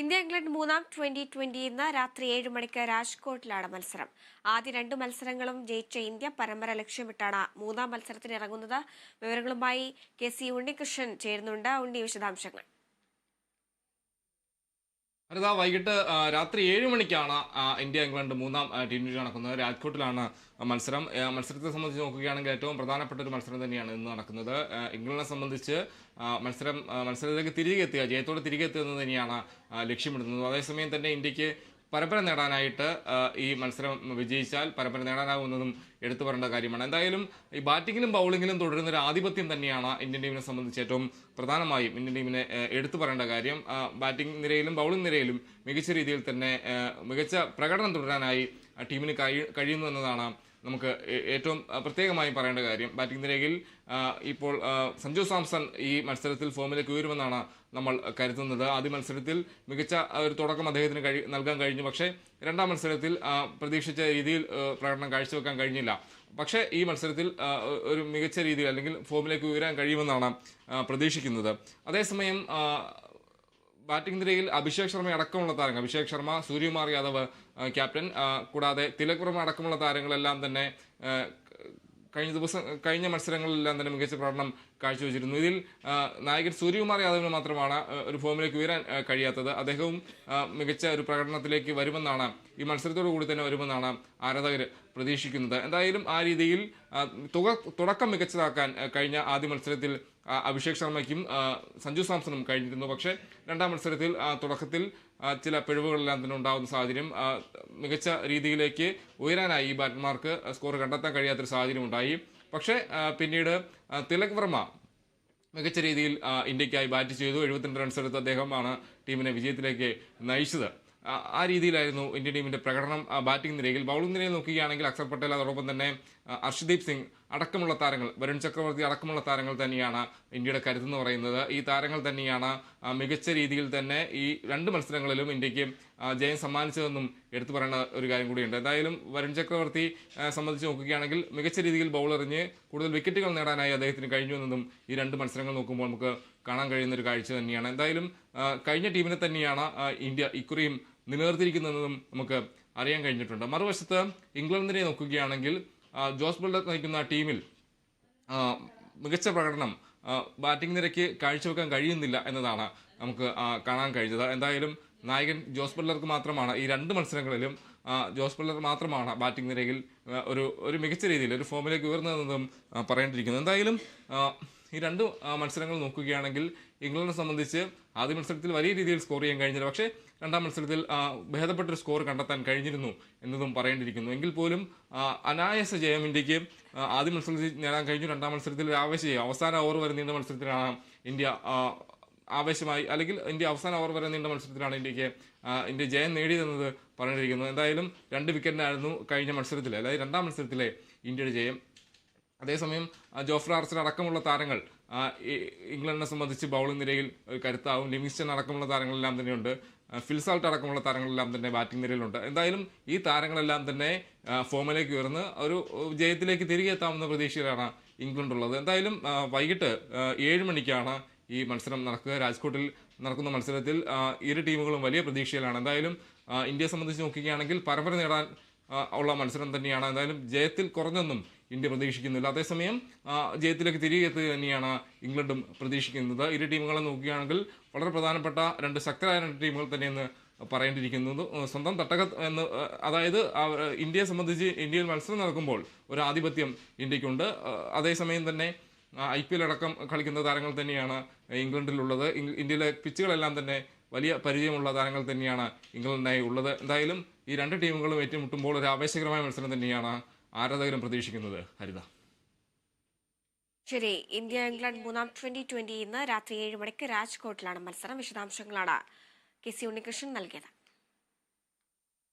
India England മൂന്നാം twenty ഇന്ന് രാത്രി 7 മണിക്ക് രാജ്കോട്ടിലാണ് മത്സരം. ആദ്യ 2 മത്സരങ്ങളും ജയിച്ച ഇന്ത്യ പരമ്പര ലക്ഷ്യമിട്ടാണ് മൂന്നാം മത്സരത്തിന് ഇറങ്ങുന്നത്. വിവരങ്ങളുമായി കെ.സി. ഉണ്ണികൃഷ്ണൻ ചേരുന്നുണ്ട്. ഉണ്ണി, വിശദാംശങ്ങൾ. വൈകിട്ട് രാത്രി 7 മണിക്കാണ് ഇന്ത്യ ഇംഗ്ലണ്ട് മൂന്നാം T20 നടക്കുന്നത്. രാജ്കോട്ടിലാണ് മത്സരം. മത്സരത്തെ സംബന്ധിച്ച് നോക്കുകയാണെങ്കിൽ ഏറ്റവും പ്രധാനപ്പെട്ട ഒരു മത്സരം തന്നെയാണ് ഇന്ന് നടക്കുന്നത്. ഇംഗ്ലണ്ടിനെ സംബന്ധിച്ച് മത്സരത്തിലേക്ക് തിരികെ എത്തുക, ജയത്തോടെ തിരികെ എത്തുക എന്ന് തന്നെയാണ് ലക്ഷ്യമിടുന്നത്. അതേസമയം തന്നെ ഇന്ത്യക്ക് പരമ്പര നേടാനായിട്ട് ഈ മത്സരം വിജയിച്ചാൽ പരമ്പര നേടാനാകുന്നതും എടുത്തു പറയേണ്ട കാര്യമാണ്. എന്തായാലും ഈ ബാറ്റിങ്ങിലും ബൗളിങ്ങിലും തുടരുന്ന ഒരു ആധിപത്യം തന്നെയാണ് ഇന്ത്യൻ ടീമിനെ സംബന്ധിച്ച് ഏറ്റവും പ്രധാനമായും ഇന്ത്യൻ ടീമിനെ എടുത്തു പറയേണ്ട കാര്യം. ബാറ്റിംഗ് നിരയിലും ബൗളിംഗ് നിരയിലും മികച്ച രീതിയിൽ തന്നെ മികച്ച പ്രകടനം തുടരാനായി ടീമിന് കഴിയുന്നു എന്നതാണ് നമുക്ക് ഏറ്റവും പ്രത്യേകമായി പറയേണ്ട കാര്യം. ബാറ്റിംഗ് നിരയിൽ ഇപ്പോൾ സഞ്ജു സാംസൺ ഈ മത്സരത്തിൽ ഫോമിലേക്ക് ഉയരുമെന്നാണ് നമ്മൾ കരുതുന്നത്. ആദ്യ മത്സരത്തിൽ മികച്ച ഒരു തുടക്കം അദ്ദേഹത്തിന് നൽകാൻ കഴിഞ്ഞു. പക്ഷേ രണ്ടാം മത്സരത്തിൽ പ്രതീക്ഷിച്ച രീതിയിൽ പ്രകടനം കാഴ്ചവെക്കാൻ കഴിഞ്ഞില്ല. പക്ഷേ ഈ മത്സരത്തിൽ ഒരു മികച്ച രീതിയിൽ അല്ലെങ്കിൽ ഫോമിലേക്ക് ഉയരാൻ കഴിയുമെന്നാണ് പ്രതീക്ഷിക്കുന്നത്. അതേസമയം ബാറ്റിംഗ് നിരയിൽ അഭിഷേക് ശർമ്മ അടക്കമുള്ള താരങ്ങൾ, അഭിഷേക് ശർമ്മ, സൂര്യകുമാർ യാദവ് ക്യാപ്റ്റൻ, കൂടാതെ തിലക് വർമ്മ അടക്കമുള്ള താരങ്ങളെല്ലാം തന്നെ കഴിഞ്ഞ മത്സരങ്ങളിലെല്ലാം തന്നെ മികച്ച പ്രകടനം കാഴ്ചവെച്ചിരുന്നു. ഇതിൽ നായകൻ സൂര്യകുമാർ യാദവിന് മാത്രമാണ് ഒരു ഫോമിലേക്ക് ഉയരാൻ കഴിയാത്തത്. അദ്ദേഹവും മികച്ച ഒരു പ്രകടനത്തിലേക്ക് വരുമെന്നാണ്, ഈ മത്സരത്തോടു കൂടി തന്നെ വരുമെന്നാണ് ആരാധകർ പ്രതീക്ഷിക്കുന്നത്. എന്തായാലും ആ രീതിയിൽ തുടക്കം മികച്ചതാക്കാൻ കഴിഞ്ഞ ആദ്യ മത്സരത്തിൽ അഭിഷേക് ശർമ്മയ്ക്കും സഞ്ജു സാംസണും കഴിഞ്ഞിരുന്നു. പക്ഷേ രണ്ടാം മത്സരത്തിൽ തുടക്കത്തിൽ ചില പിഴവുകളെല്ലാം തന്നെ ഉണ്ടാകുന്ന സാഹചര്യം, മികച്ച രീതിയിലേക്ക് ഉയരാനായി ഈ ബാറ്റർമാർക്ക് സ്കോർ കണ്ടെത്താൻ കഴിയാത്തൊരു സാഹചര്യം ഉണ്ടായി. പക്ഷേ പിന്നീട് തിലക് വർമ്മ മികച്ച രീതിയിൽ ഇന്ത്യക്കായി ബാറ്റ് ചെയ്തു. 72 റൺസ് എടുത്ത് അദ്ദേഹമാണ് ടീമിനെ വിജയത്തിലേക്ക് നയിച്ചത്. ആ രീതിയിലായിരുന്നു ഇന്ത്യൻ ടീമിന്റെ പ്രകടനം ബാറ്റിംഗ് നിരയിൽ. ബൗളിംഗ് നിരയിൽ നോക്കുകയാണെങ്കിൽ അക്സർ പട്ടേൽ, അതോടൊപ്പം തന്നെ അർഷ്ദീപ് സിംഗ് അടക്കമുള്ള താരങ്ങൾ, വരുൺ ചക്രവർത്തി അടക്കമുള്ള താരങ്ങൾ തന്നെയാണ് ഇന്ത്യയുടെ കരുതെന്ന് പറയുന്നത്. ഈ താരങ്ങൾ തന്നെയാണ് മികച്ച രീതിയിൽ തന്നെ ഈ 2 മത്സരങ്ങളിലും ഇന്ത്യക്ക് ജയം സമ്മാനിച്ചതെന്നും എടുത്തു പറയുന്ന ഒരു കാര്യം കൂടിയുണ്ട്. എന്തായാലും വരുൺ ചക്രവർത്തി സംബന്ധിച്ച് നോക്കുകയാണെങ്കിൽ മികച്ച രീതിയിൽ ബൗളെറിഞ്ഞ് കൂടുതൽ വിക്കറ്റുകൾ നേടാനായി അദ്ദേഹത്തിന് കഴിഞ്ഞു എന്നതും ഈ 2 മത്സരങ്ങൾ നോക്കുമ്പോൾ നമുക്ക് കാണാൻ കഴിയുന്ന ഒരു കാഴ്ച തന്നെയാണ്. എന്തായാലും കഴിഞ്ഞ ടീമിനെ തന്നെയാണ് ഇന്ത്യ ഇക്കുറിയും നിലനിർത്തിയിരിക്കുന്നതെന്നും നമുക്ക് അറിയാൻ കഴിഞ്ഞിട്ടുണ്ട്. മറുവശത്ത് ഇംഗ്ലണ്ടിനെ നോക്കുകയാണെങ്കിൽ ജോസ് ബട്ട്ലർ നയിക്കുന്ന ടീമിൽ മികച്ച പ്രകടനം ബാറ്റിംഗ് നിരയ്ക്ക് കാഴ്ചവെക്കാൻ കഴിയുന്നില്ല എന്നതാണ് നമുക്ക് കാണാൻ കഴിഞ്ഞത്. എന്തായാലും നായകൻ ജോസ് ബട്ട്ലർക്ക് മാത്രമാണ് ഈ 2 മത്സരങ്ങളിലും ജോസ് ബട്ട്ലർ മാത്രമാണ് ബാറ്റിംഗ് നിരയിൽ ഒരു മികച്ച രീതിയിൽ ഒരു ഫോമിലേക്ക് ഉയർന്നതെന്നതും പറയേണ്ടിയിരിക്കുന്നു. എന്തായാലും ഈ 2 മത്സരങ്ങൾ നോക്കുകയാണെങ്കിൽ ഇംഗ്ലണ്ടിനെ സംബന്ധിച്ച് ആദ്യ മത്സരത്തിൽ വലിയ രീതിയിൽ സ്കോർ ചെയ്യാൻ കഴിഞ്ഞില്ല. പക്ഷേ രണ്ടാം മത്സരത്തിൽ ഭേദപ്പെട്ടൊരു സ്കോർ കണ്ടെത്താൻ കഴിഞ്ഞിരുന്നു എന്നതും പറയേണ്ടിയിരിക്കുന്നു. എങ്കിൽ പോലും അനായാസ ജയം ഇന്ത്യക്ക് ആദ്യ മത്സരത്തിൽ നേടാൻ കഴിഞ്ഞു. രണ്ടാം മത്സരത്തിൽ ഒരു ആവേശ ജയം, അവസാന ഓവർ വരെ നീണ്ട മത്സരത്തിലാണ് ഇന്ത്യ ആവേശമായി, അല്ലെങ്കിൽ ഇന്ത്യ അവസാന ഓവർ വരെ നീണ്ട മത്സരത്തിലാണ് ഇന്ത്യ ജയം നേടിയതെന്നത് പറഞ്ഞിരിക്കുന്നു. എന്തായാലും 2 വിക്കറ്റിനായിരുന്നു കഴിഞ്ഞ മത്സരത്തിലെ, അതായത് രണ്ടാം മത്സരത്തിലെ ഇന്ത്യയുടെ ജയം. അതേസമയം ജോഫ്ര ആർച്ചർ അടക്കമുള്ള താരങ്ങൾ ഇംഗ്ലണ്ടിനെ സംബന്ധിച്ച് ബൗളിംഗ് നിരയിൽ ഒരു കരുത്താവും. ലിവിങ്സ്റ്റൺ അടക്കമുള്ള താരങ്ങളെല്ലാം തന്നെയുണ്ട്. ഫിൽസാൾട്ട് അടക്കമുള്ള താരങ്ങളെല്ലാം തന്നെ ബാറ്റിംഗ് നിരയിലുണ്ട്. എന്തായാലും ഈ താരങ്ങളെല്ലാം തന്നെ ഫോമിലേക്ക് ഉയർന്ന് ഒരു ജയത്തിലേക്ക് തിരികെ എത്താവുന്ന പ്രതീക്ഷയിലാണ് ഇംഗ്ലണ്ട് ഉള്ളത്. എന്തായാലും വൈകിട്ട് 7 മണിക്കാണ് ഈ മത്സരം നടക്കുക. രാജ്കോട്ടിൽ നടക്കുന്ന മത്സരത്തിൽ ഇരു ടീമുകളും വലിയ പ്രതീക്ഷയിലാണ്. എന്തായാലും ഇന്ത്യയെ സംബന്ധിച്ച് നോക്കുകയാണെങ്കിൽ പരമ്പര നേടാൻ ഉള്ള മത്സരം തന്നെയാണ്. എന്തായാലും ജയത്തിൽ കുറഞ്ഞൊന്നും ഇന്ത്യ പ്രതീക്ഷിക്കുന്നില്ല. അതേസമയം ജയത്തിലേക്ക് തിരികെ എത്തുക തന്നെയാണ് ഇംഗ്ലണ്ടും പ്രതീക്ഷിക്കുന്നത്. ഇരു ടീമുകളെ നോക്കുകയാണെങ്കിൽ വളരെ പ്രധാനപ്പെട്ട 2 ശക്തരായ 2 ടീമുകൾ തന്നെയെന്ന് പറയേണ്ടിയിരിക്കുന്നത്. സ്വന്തം തട്ടകത്ത് അതായത് ഇന്ത്യയെ സംബന്ധിച്ച് ഇന്ത്യയിൽ മത്സരം നടക്കുമ്പോൾ ഒരു ആധിപത്യം ഇന്ത്യക്കുണ്ട്. അതേസമയം തന്നെ IPL അടക്കം കളിക്കുന്ന താരങ്ങൾ തന്നെയാണ് ഇംഗ്ലണ്ടിലുള്ളത്. ഇന്ത്യയിലെ പിച്ചുകളെല്ലാം തന്നെ വലിയ പരിചയമുള്ള താരങ്ങൾ തന്നെയാണ് ഇംഗ്ലണ്ടിനായി ഉള്ളത്. എന്തായാലും ഈ 2 ടീമുകളും ഏറ്റുമുട്ടുമ്പോൾ ഒരു ആവേശകരമായ മത്സരം തന്നെയാണ് ആരാധകരും പ്രതീക്ഷിക്കുന്നത്. ഹരിത. ശരി, ഇന്ത്യ ഇംഗ്ലണ്ട് മൂന്നാം ട്വന്റി ഇന്ന് രാത്രി 7 മണിക്ക് രാജ്കോട്ടിലാണ് മത്സരം. വിശദാംശങ്ങളാണ് കെ.സി. ഉണ്ണികൃഷ്ണൻ നൽകിയത്.